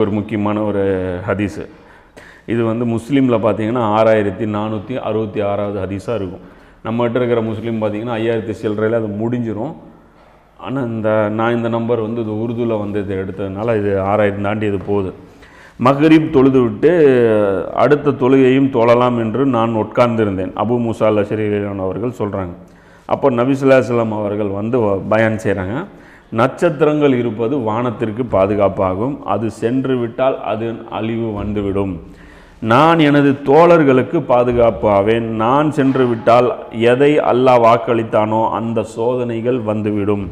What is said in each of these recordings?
ஒரு முக்கியமான ஒரு ஹதீஸு. இது வந்து முஸ்லீமில் பார்த்தீங்கன்னா 6466வது ஹதீஸாக இருக்கும். நம்மகிட்ட இருக்கிற முஸ்லீம் பார்த்தீங்கன்னா 5000 சில்லறையில் அது முடிஞ்சிடும். ஆனால் நான் இந்த நம்பர் வந்து இது உருதுவில் வந்து இது எடுத்ததுனால இது 6000 தாண்டி இது போகுது. மக்ரிப் தொழுது விட்டு அடுத்த தொழுகையும் தொழலாம் என்று நான் உட்கார்ந்திருந்தேன். அபு மூசா அல்-அஷ்அரி அவர்கள் சொல்கிறாங்க. அப்போ நபி ஸல்லல்லாஹு அலைஹி வஸல்லம் அவர்கள் வந்து பயான் செய்கிறாங்க. நட்சத்திரங்கள் இருப்பது வானத்திற்கு பாதுகாப்பாகும், அது சென்று விட்டால் அது அழிவு வந்துவிடும். நான் எனது தோழர்களுக்கு பாதுகாப்பு ஆவேன், நான் சென்று விட்டால் எதை அல்லாஹ் வாக்களித்தானோ அந்த சோதனைகள் வந்துவிடும்.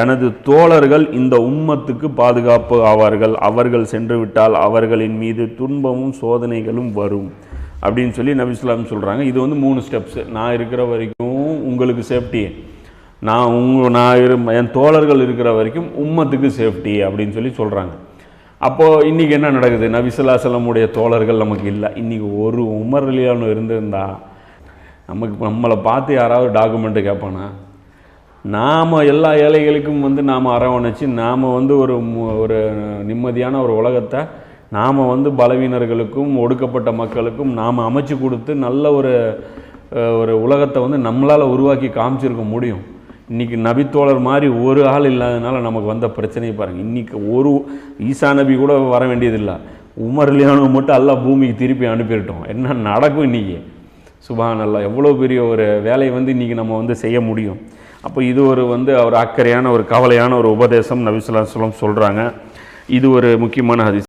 எனது தோழர்கள் இந்த உம்மத்துக்கு பாதுகாப்பு ஆவார்கள், அவர்கள் சென்று விட்டால் அவர்களின் மீது துன்பமும் சோதனைகளும் வரும் அப்படின்னு சொல்லி நபி ஸல்லல்லாஹு அலைஹி வஸல்லம் சொல்கிறாங்க. இது வந்து 3 ஸ்டெப்ஸு. நான் இருக்கிற வரைக்கும் உங்களுக்கு சேஃப்டி, என் தோழர்கள் இருக்கிற வரைக்கும் உம்மத்துக்கு சேஃப்டி அப்படின்னு சொல்லி சொல்கிறாங்க. அப்போது இன்றைக்கி என்ன நடக்குது? நபி ஸல்லல்லாஹு அலைஹி வஸல்லம் உடைய தோழர்கள் நமக்கு இல்லை. இன்றைக்கி ஒரு உமர் ரலியல்லாஹு இருந்திருந்தா நம்மளை பார்த்து யாராவது டாக்குமெண்ட்டு கேட்பானா? நாம் எல்லா ஏழைகளுக்கும் வந்து நாம் அரவணைச்சு நாம் வந்து ஒரு நிம்மதியான ஒரு உலகத்தை நாம் வந்து பலவீனர்களுக்கும் ஒடுக்கப்பட்ட மக்களுக்கும் நாம் அமைச்சு கொடுத்து நல்ல ஒரு உலகத்தை வந்து நம்மளால் உருவாக்கி காமிச்சிருக்க முடியும். இன்றைக்கி நபித்தோழர் மாதிரி ஒரு ஆள் இல்லாதனால நமக்கு வந்த பிரச்சனையை பாருங்கள். இன்றைக்கி ஒரு ஈசா நபி கூட வர வேண்டியதில்லை, உமர் ரலியல்லாஹு மட்டும் அல்லாஹ் பூமிக்கு திருப்பி அனுப்பிட்டோம். என்ன நடக்கும் இன்றைக்கி? சுப்ஹானல்லாஹ், எவ்வளோ பெரிய ஒரு வேலையை வந்து இன்றைக்கி நம்ம வந்து செய்ய முடியும். அப்போ இது ஒரு அக்கறையான ஒரு கவலையான ஒரு உபதேசம் நபி ஸல்லல்லாஹு அலைஹி வஸல்லம் சொல்கிறாங்க. இது ஒரு முக்கியமான ஹதீஸ்.